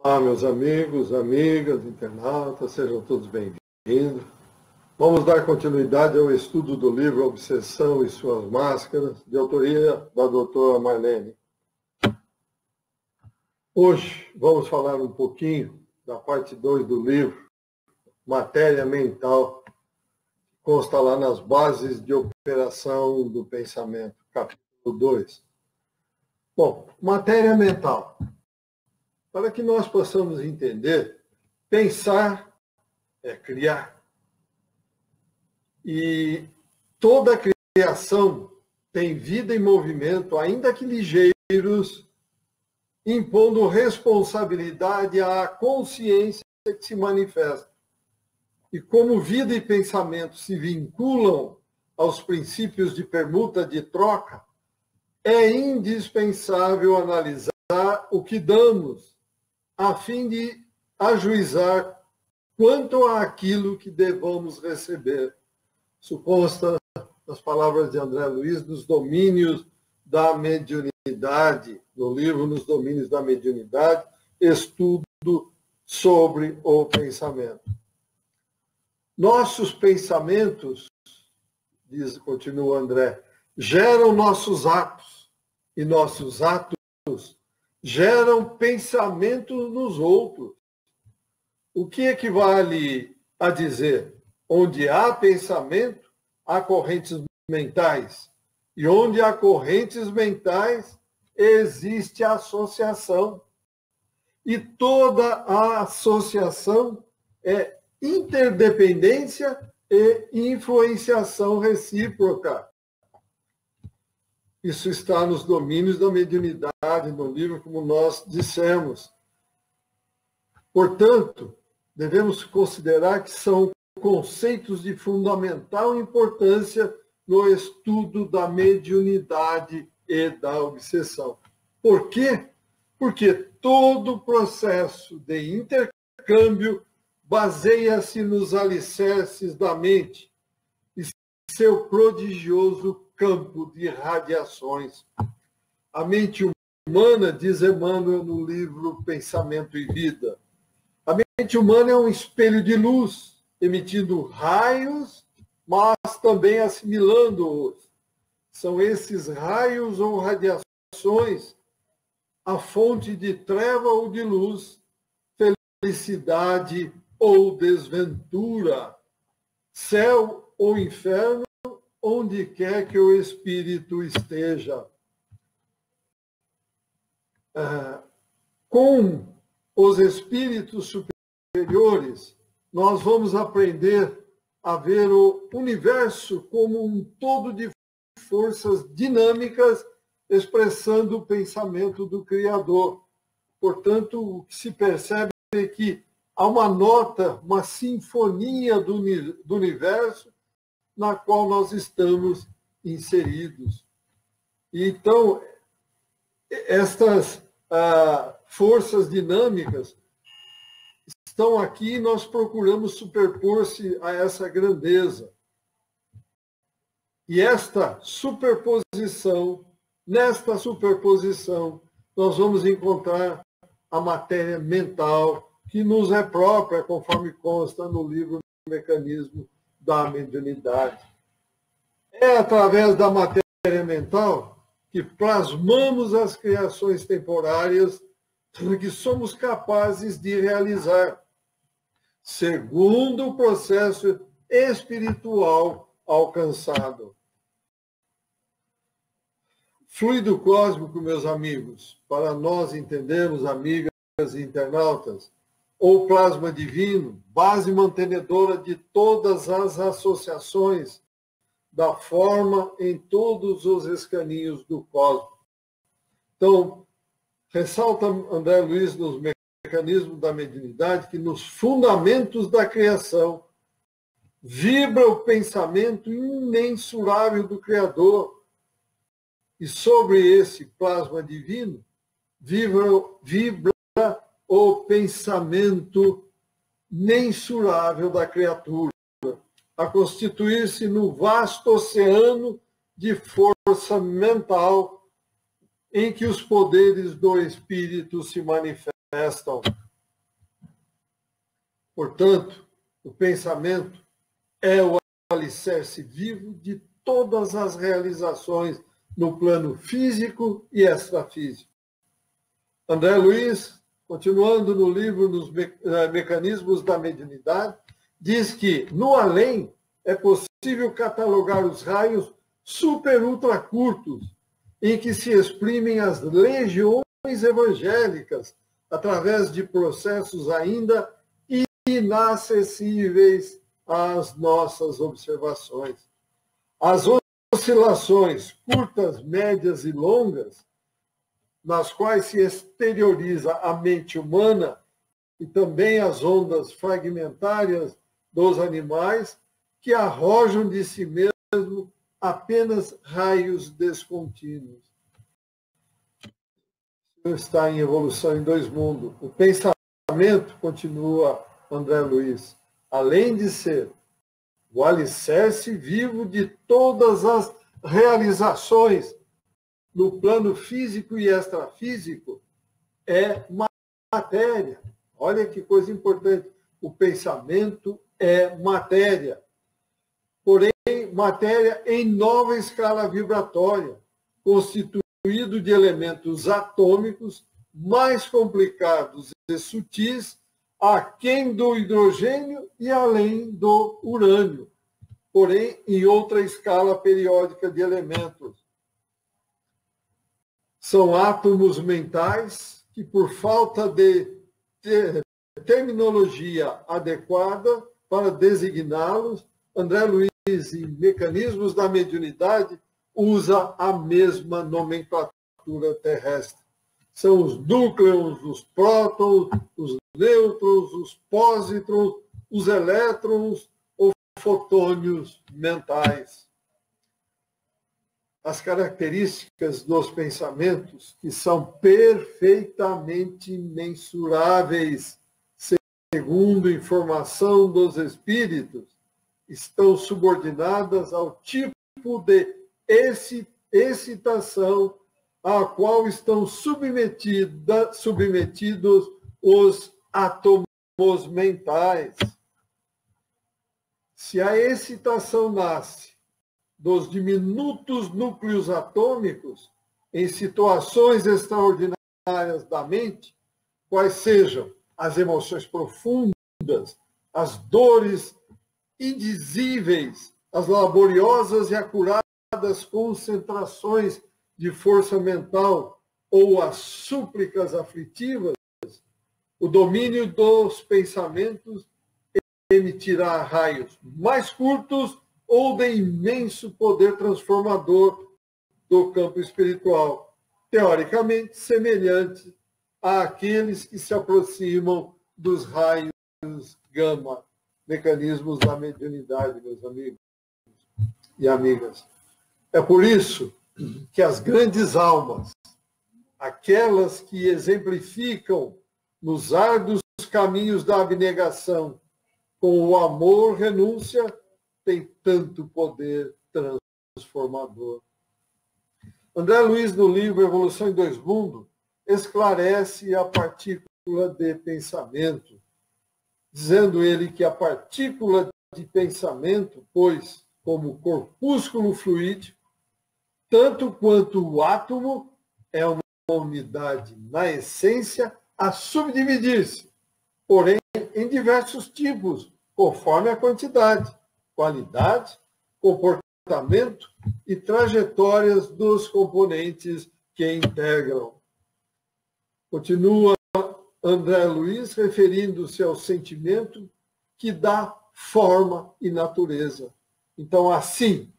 Olá, meus amigos, amigas, internautas, sejam todos bem-vindos. Vamos dar continuidade ao estudo do livro Obsessão e Suas Máscaras, de autoria da doutora Marlene. Hoje vamos falar um pouquinho da parte 2 do livro, Matéria Mental, que consta lá nas bases de operação do pensamento, capítulo 2. Bom, matéria mental. Para que nós possamos entender, pensar é criar. E toda criação tem vida e movimento, ainda que ligeiros, impondo responsabilidade à consciência que se manifesta. E como vida e pensamento se vinculam aos princípios de permuta de troca, é indispensável analisar o que damos, a fim de ajuizar quanto àquilo que devamos receber. Isso consta nas palavras de André Luiz, nos domínios da mediunidade, no livro Nos Domínios da Mediunidade, estudo sobre o pensamento. Nossos pensamentos, continua André, geram nossos atos, e nossos atos geram pensamentos nos outros. O que equivale a dizer? Onde há pensamento, há correntes mentais. E onde há correntes mentais, existe associação. E toda a associação é interdependência e influenciação recíproca. Isso está nos domínios da mediunidade, no livro, como nós dissemos. Portanto, devemos considerar que são conceitos de fundamental importância no estudo da mediunidade e da obsessão. Por quê? Porque todo processo de intercâmbio baseia-se nos alicerces da mente e seu prodigioso campo de radiações. A mente humana, diz Emmanuel no livro Pensamento e Vida, a mente humana é um espelho de luz, emitindo raios, mas também assimilando-os. São esses raios ou radiações a fonte de treva ou de luz, felicidade ou desventura, céu ou inferno, onde quer que o espírito esteja. Com os espíritos superiores, nós vamos aprender a ver o universo como um todo de forças dinâmicas expressando o pensamento do Criador. Portanto, o que se percebe é que há uma nota, uma sinfonia do universo na qual nós estamos inseridos. Então, estas forças dinâmicas estão aqui e nós procuramos superpor-se a essa grandeza. E nesta superposição, nós vamos encontrar a matéria mental que nos é própria, conforme consta no livro Mecanismo da Mediunidade. É através da matéria mental que plasmamos as criações temporárias que somos capazes de realizar, segundo o processo espiritual alcançado. Fluido cósmico, meus amigos, para nós entendermos, amigas e internautas, ou plasma divino, base mantenedora de todas as associações da forma em todos os escaninhos do cosmos. Então, ressalta André Luiz nos Mecanismos da Mediunidade que nos fundamentos da criação vibra o pensamento imensurável do Criador. E sobre esse plasma divino vibra o pensamento mensurável da criatura, a constituir-se no vasto oceano de força mental em que os poderes do espírito se manifestam. Portanto, o pensamento é o alicerce vivo de todas as realizações no plano físico e extrafísico. André Luiz, continuando no livro Nos Mecanismos da Mediunidade, diz que no além é possível catalogar os raios super-ultra curtos, em que se exprimem as legiões evangélicas, através de processos ainda inacessíveis às nossas observações. As oscilações curtas, médias e longas, nas quais se exterioriza a mente humana e também as ondas fragmentárias dos animais, que arrojam de si mesmo apenas raios descontínuos. Está em Evolução em Dois Mundos. O pensamento, continua André Luiz, além de ser o alicerce vivo de todas as realizações no plano físico e extrafísico, é matéria. Olha que coisa importante. O pensamento é matéria. Porém, matéria em nova escala vibratória, constituído de elementos atômicos mais complicados e sutis, aquém do hidrogênio e além do urânio, porém em outra escala periódica de elementos. São átomos mentais que, por falta de terminologia adequada para designá-los, André Luiz, em Mecanismos da Mediunidade, usa a mesma nomenclatura terrestre. São os núcleos, os prótons, os nêutrons, os pósitrons, os elétrons ou fotônios mentais. As características dos pensamentos, que são perfeitamente mensuráveis, segundo informação dos espíritos, estão subordinadas ao tipo de excitação a qual estão submetidos os átomos mentais. Se a excitação nasce dos diminutos núcleos atômicos em situações extraordinárias da mente, quais sejam as emoções profundas, as dores indizíveis, as laboriosas e acuradas concentrações de força mental ou as súplicas aflitivas, o domínio dos pensamentos emitirá raios mais curtos ou de imenso poder transformador do campo espiritual, teoricamente semelhante àqueles que se aproximam dos raios gama, mecanismos da mediunidade, meus amigos e amigas. É por isso que as grandes almas, aquelas que exemplificam nos árduos caminhos da abnegação, com o amor, renúncia, tem tanto poder transformador. André Luiz, no livro Evolução em Dois Mundos, esclarece a partícula de pensamento, dizendo ele que a partícula de pensamento, pois, como corpúsculo fluídico, tanto quanto o átomo, é uma unidade na essência a subdividir-se, porém em diversos tipos, conforme a quantidade, qualidade, comportamento e trajetórias dos componentes que integram. Continua André Luiz referindo-se ao sentimento que dá forma e natureza. Então, assim,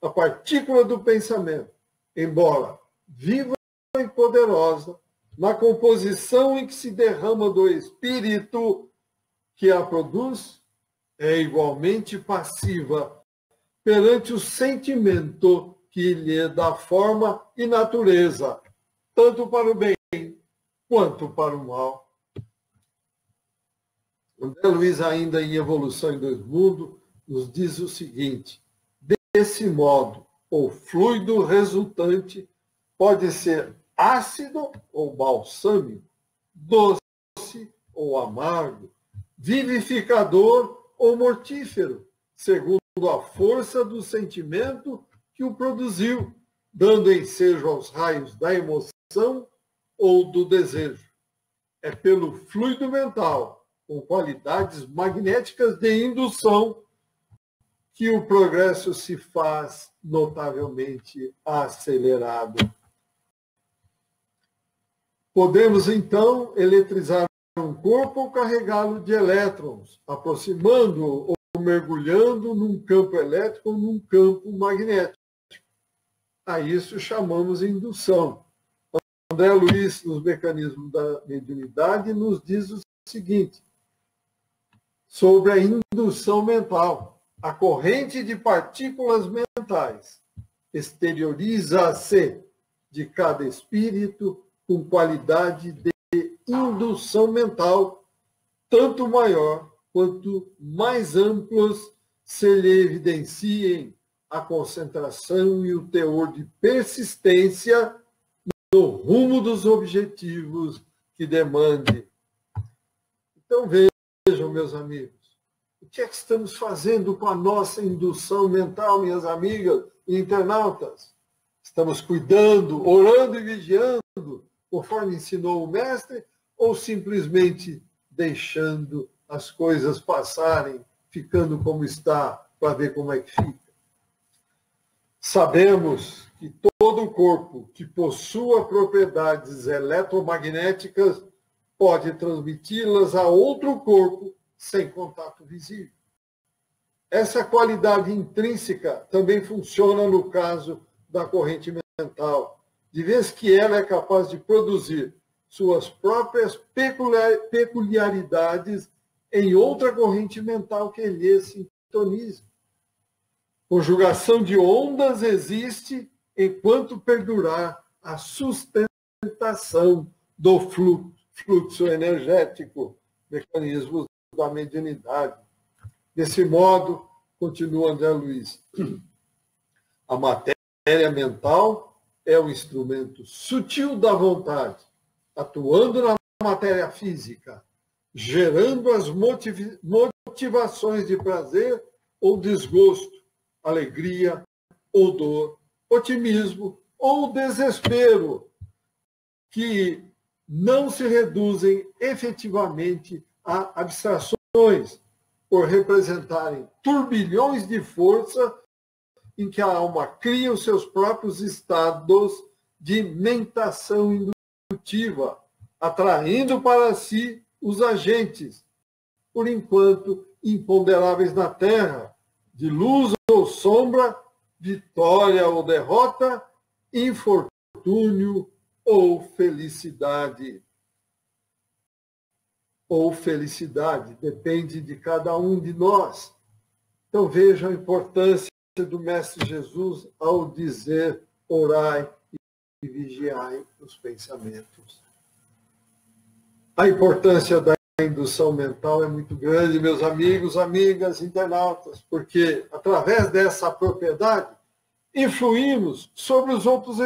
a partícula do pensamento, embora viva e poderosa, na composição em que se derrama do espírito que a produz, é igualmente passiva perante o sentimento que lhe dá forma e natureza, tanto para o bem quanto para o mal. André Luiz, ainda em Evolução em Dois Mundos, nos diz o seguinte: desse modo, o fluido resultante pode ser ácido ou balsâmico, doce ou amargo, vivificador ou mortífero, segundo a força do sentimento que o produziu, dando ensejo aos raios da emoção ou do desejo. É pelo fluido mental, com qualidades magnéticas de indução, que o progresso se faz notavelmente acelerado. Podemos, então, eletrizar um corpo ou carregá-lo de elétrons, aproximando ou mergulhando num campo elétrico ou num campo magnético. A isso chamamos indução. André Luiz, nos mecanismos da mediunidade, nos diz o seguinte, sobre a indução mental. A corrente de partículas mentais exterioriza-se de cada espírito com qualidade de indução mental, tanto maior quanto mais amplos se lhe evidenciem a concentração e o teor de persistência no rumo dos objetivos que demande. Então vejam, meus amigos, o que é que estamos fazendo com a nossa indução mental, minhas amigas e internautas? Estamos cuidando, orando e vigiando, conforme ensinou o mestre, ou simplesmente deixando as coisas passarem, ficando como está, para ver como é que fica? Sabemos que todo corpo que possua propriedades eletromagnéticas pode transmiti-las a outro corpo sem contato visível. Essa qualidade intrínseca também funciona no caso da corrente mental, de vez que ela é capaz de produzir suas próprias peculiaridades em outra corrente mental que lhe sintonize. Conjugação de ondas existe enquanto perdurar a sustentação do fluxo energético, mecanismos da mediunidade. Desse modo, continua André Luiz, a matéria mental é o instrumento sutil da vontade, atuando na matéria física, gerando as motivações de prazer ou desgosto, alegria ou dor, otimismo ou desespero, que não se reduzem efetivamente a abstrações, por representarem turbilhões de força em que a alma cria os seus próprios estados de mentação indutiva, atraindo para si os agentes, por enquanto imponderáveis na Terra, de luz ou sombra, vitória ou derrota, infortúnio ou felicidade. Ou felicidade, depende de cada um de nós. Então vejam a importância do Mestre Jesus ao dizer orai e vigiai os pensamentos. A importância da indução mental é muito grande, meus amigos, amigas, internautas, porque através dessa propriedade influímos sobre os outros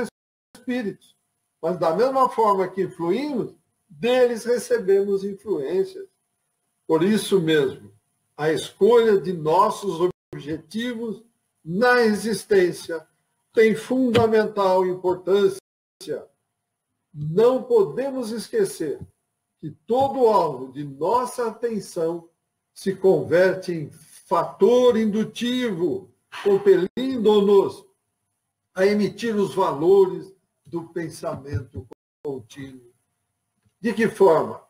espíritos. Mas da mesma forma que influímos, deles recebemos influências. Por isso mesmo, a escolha de nossos objetivos na existência tem fundamental importância. Não podemos esquecer que todo alvo de nossa atenção se converte em fator indutivo, compelindo-nos a emitir os valores do pensamento contínuo. De que forma?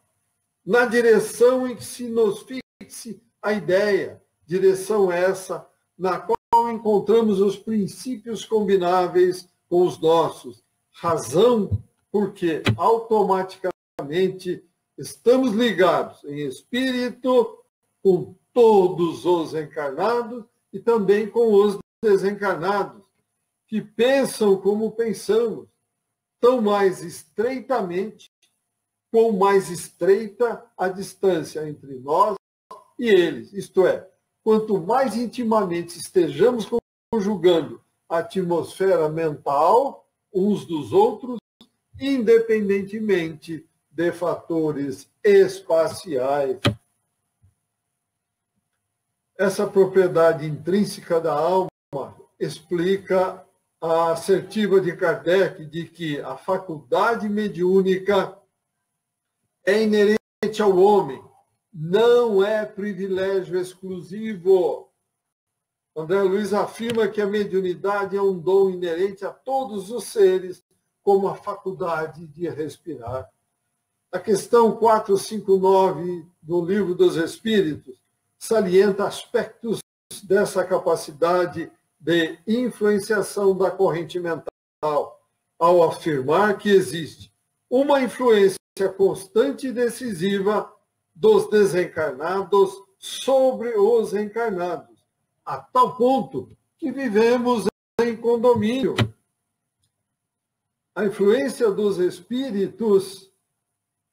Na direção em que se nos fixe a ideia, direção essa na qual encontramos os princípios combináveis com os nossos. Razão, porque automaticamente estamos ligados em espírito com todos os encarnados e também com os desencarnados, que pensam como pensamos, tão mais estreitamente, com mais estreita a distância entre nós e eles. Isto é, quanto mais intimamente estejamos conjugando a atmosfera mental uns dos outros, independentemente de fatores espaciais. Essa propriedade intrínseca da alma explica a assertiva de Kardec de que a faculdade mediúnica é inerente ao homem, não é privilégio exclusivo. André Luiz afirma que a mediunidade é um dom inerente a todos os seres, como a faculdade de respirar. A questão 459 do Livro dos Espíritos salienta aspectos dessa capacidade de influenciação da corrente mental, ao afirmar que existe uma influência constante e decisiva dos desencarnados sobre os encarnados, a tal ponto que vivemos em condomínio. A influência dos espíritos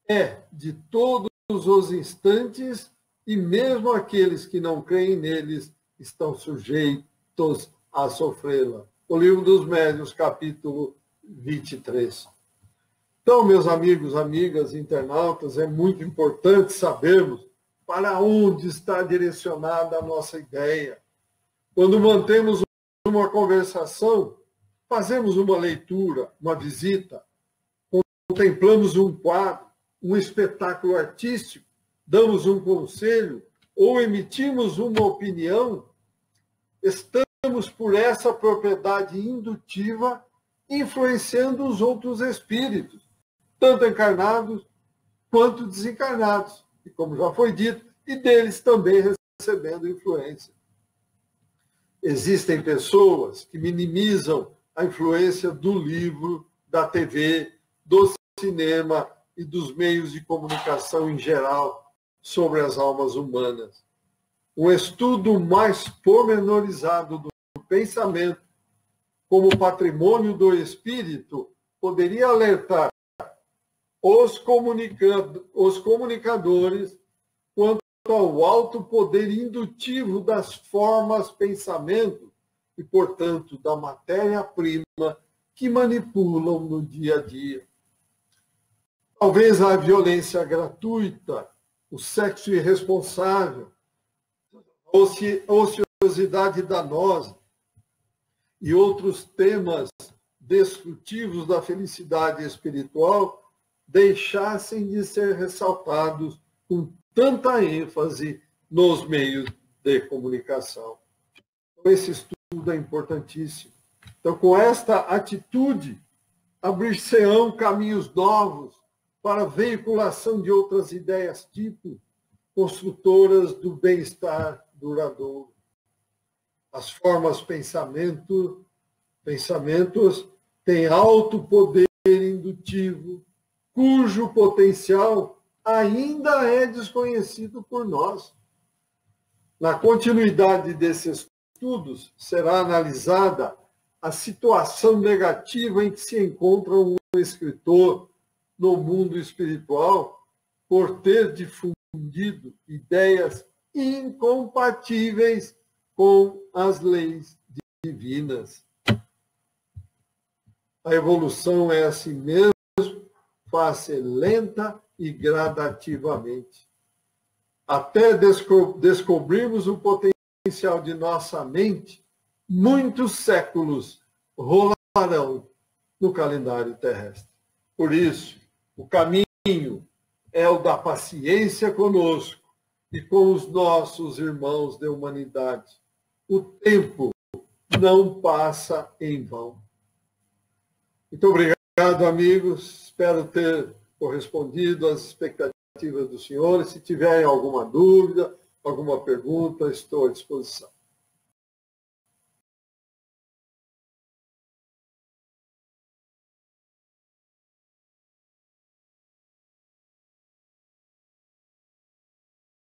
é de todos os instantes e mesmo aqueles que não creem neles estão sujeitos a sofrê-la. O Livro dos Médiuns, capítulo 23. Então, meus amigos, amigas, internautas, é muito importante sabermos para onde está direcionada a nossa ideia. Quando mantemos uma conversação, fazemos uma leitura, uma visita, contemplamos um quadro, um espetáculo artístico, damos um conselho ou emitimos uma opinião, estamos por essa propriedade indutiva influenciando os outros espíritos, tanto encarnados quanto desencarnados, e como já foi dito, e deles também recebendo influência. Existem pessoas que minimizam a influência do livro, da TV, do cinema e dos meios de comunicação em geral sobre as almas humanas. Um estudo mais pormenorizado do pensamento como patrimônio do espírito poderia alertar os comunicadores quanto ao alto poder indutivo das formas pensamento e, portanto, da matéria-prima que manipulam no dia a dia. Talvez a violência gratuita, o sexo irresponsável, a ociosidade danosa e outros temas destrutivos da felicidade espiritual deixassem de ser ressaltados com tanta ênfase nos meios de comunicação. Então, esse estudo é importantíssimo. Então, com esta atitude, abrir-se-ão caminhos novos para a veiculação de outras ideias tipo construtoras do bem-estar duradouro. As formas pensamentos têm alto poder indutivo, cujo potencial ainda é desconhecido por nós. Na continuidade desses estudos, será analisada a situação negativa em que se encontra um escritor no mundo espiritual por ter difundido ideias incompatíveis com as leis divinas. A evolução é assim mesmo, faz-se lenta e gradativamente. Até descobrirmos o potencial de nossa mente, muitos séculos rolarão no calendário terrestre. Por isso, o caminho é o da paciência conosco e com os nossos irmãos da humanidade. O tempo não passa em vão. Muito obrigado, amigos. Espero ter correspondido às expectativas dos senhores. Se tiverem alguma dúvida, alguma pergunta, estou à disposição.